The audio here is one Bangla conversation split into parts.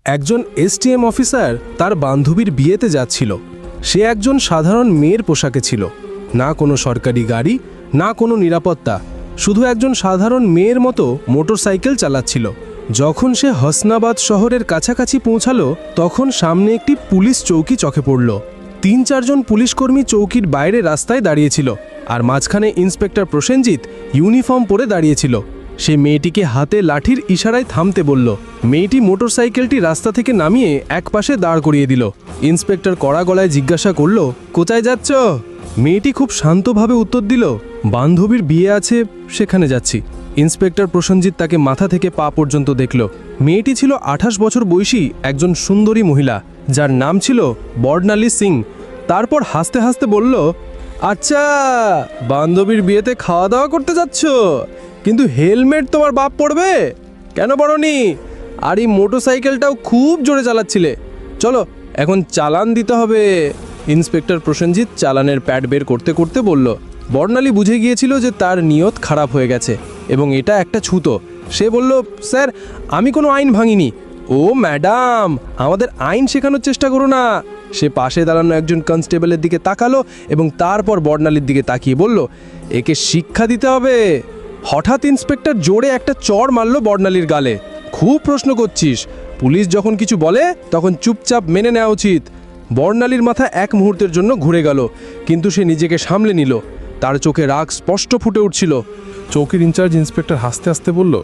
একজন এসটিএম অফিসার তার বান্ধবীর বিয়েতে যাচ্ছিল। সে একজন সাধারণ মেয়ের পোশাকে ছিল, না কোনো সরকারি গাড়ি, না কোনো নিরাপত্তা, শুধু একজন সাধারণ মেয়ের মতো মোটরসাইকেল চালাচ্ছিল। যখন সে হাসনাবাদ শহরের কাছাকাছি পৌঁছালো, তখন সামনে একটি পুলিশ চৌকি চোখে পড়ল। ৩-৪ জন পুলিশকর্মী চৌকির বাইরে রাস্তায় দাঁড়িয়েছিল, আর মাঝখানে ইন্সপেক্টর প্রসেনজিৎ ইউনিফর্ম পরে দাঁড়িয়েছিল। সে মেয়েটিকে হাতে লাঠির ইশারায় থামতে বলল। মেয়েটি মোটরসাইকেলটি রাস্তা থেকে নামিয়ে একপাশে দাঁড় করিয়ে দিল। ইন্সপেক্টর কড়া গলায় জিজ্ঞাসা করল, কোথায় যাচ্ছ? মেয়েটি খুব শান্তভাবে উত্তর দিল, বান্ধবীর বিয়ে আছে, সেখানে যাচ্ছি। ইন্সপেক্টর প্রসেনজিৎ তাকে মাথা থেকে পা পর্যন্ত দেখল। মেয়েটি ছিল 28 বছর বয়সী একজন সুন্দরী মহিলা, যার নাম ছিল বর্ণালী সিং। তারপর হাসতে হাসতে বলল, আচ্ছা, বান্ধবীর বিয়েতে খাওয়া দাওয়া করতে যাচ্ছ, কিন্তু হেলমেট তোমার বাপ পড়বে কেন পরনি? আর এই মোটরসাইকেলটাও খুব জোরে চালাচ্ছিলে। চলো, এখন চালান দিতে হবে। ইন্সপেক্টর প্রসেনজিৎ চালানের প্যাড বের করতে করতে বলল। বর্ণালী বুঝে গিয়েছিল যে তার নিয়ত খারাপ হয়ে গেছে এবং এটা একটা ছুতো। সে বলল, স্যার, আমি কোনো আইন ভাঙিনি। ও ম্যাডাম, আমাদের আইন শেখানোর চেষ্টা করো না। সে পাশে দাঁড়ানো একজন কনস্টেবলের দিকে তাকালো এবং তারপর বর্ণালীর দিকে তাকিয়ে বলল, একে শিক্ষা দিতে হবে। হঠাৎ ইন্সপেক্টর জোরে একটা চড় মারল বর্ণালীর গালে। খুব প্রশ্ন করছিস, পুলিশ যখন কিছু বলে তখন চুপচাপ মেনে নেওয়া উচিত। বর্ণালীর মাথা এক মুহূর্তের জন্য ঘুরে গেল, কিন্তু সে নিজেকে সামলে নিল। তার চোখে রাগ স্পষ্ট ফুটে উঠছিল। চৌকির ইনচার্জ ইন্সপেক্টর হাসতে হাসতে বলল,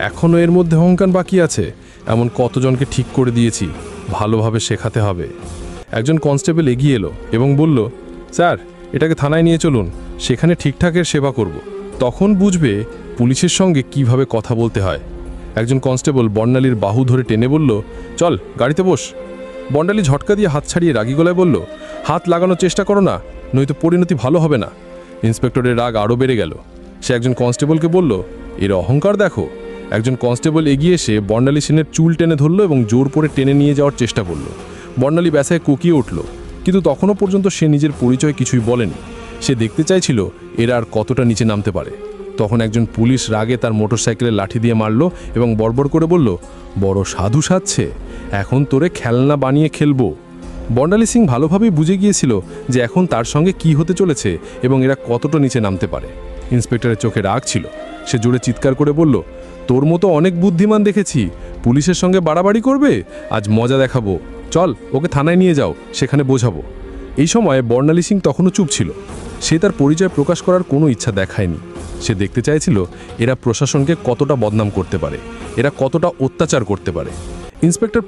এখনও এর মধ্যে অহংকার বাকি আছে। এমন কতজনকে ঠিক করে দিয়েছি, ভালোভাবে শেখাতে হবে। একজন কনস্টেবল এগিয়ে এলো এবং বলল, স্যার, এটাকে থানায় নিয়ে চলুন, সেখানে ঠিকঠাকের সেবা করব। তখন বুঝবে পুলিশের সঙ্গে কিভাবে কথা বলতে হয়। একজন কনস্টেবল বর্ণালীর বাহু ধরে টেনে বলল, চল, গাড়িতে বস। বর্ণালী ঝটকা দিয়ে হাত ছাড়িয়ে রাগী গলায় বলল, হাত লাগানোর চেষ্টা করো না, নয়তো পরিণতি ভালো হবে না। ইন্সপেক্টরের রাগ আরও বেড়ে গেল। সে একজন কনস্টেবলকে বলল, এর অহংকার দেখো। একজন কনস্টেবল এগিয়ে এসে বর্ণালী সেনের চুল টেনে ধরল এবং জোর করে টেনে নিয়ে যাওয়ার চেষ্টা করল। বর্ণালী ব্যথায় কুকিয়ে উঠল, কিন্তু তখনও পর্যন্ত সে নিজের পরিচয় কিছুই বলেনি। সে দেখতে চাইছিল এরা আর কতটা নিচে নামতে পারে। তখন একজন পুলিশ রাগে তার মোটরসাইকেলে লাঠি দিয়ে মারল এবং বড়বড় করে বলল, বড় সাধু সাজছে, এখন তোরে খেলনা বানিয়ে খেলবো। বর্ণালী সিং ভালোভাবেই বুঝে গিয়েছিল যে এখন তার সঙ্গে কি হতে চলেছে এবং এরা কতটা নিচে নামতে পারে। ইন্সপেক্টরের চোখে রাগ ছিল। সে জোরে চিৎকার করে বলল, তোর মতো অনেক বুদ্ধিমান দেখেছি, পুলিশের সঙ্গে বাড়াবাড়ি করবে? আজ মজা দেখাবো। চল, ওকে থানায় নিয়ে যাও, সেখানে বোঝাবো। এই সময় বর্ণালী সিং তখনও চুপ ছিল। সে তার পরিচয় প্রকাশ করার কোনো ইচ্ছা দেখায়নি। সে দেখতে চাইছিল এরা প্রশাসনকে কতটা বদনাম করতে পারে, এরা কতটা অত্যাচার করতে পারে। ইন্সপেক্টর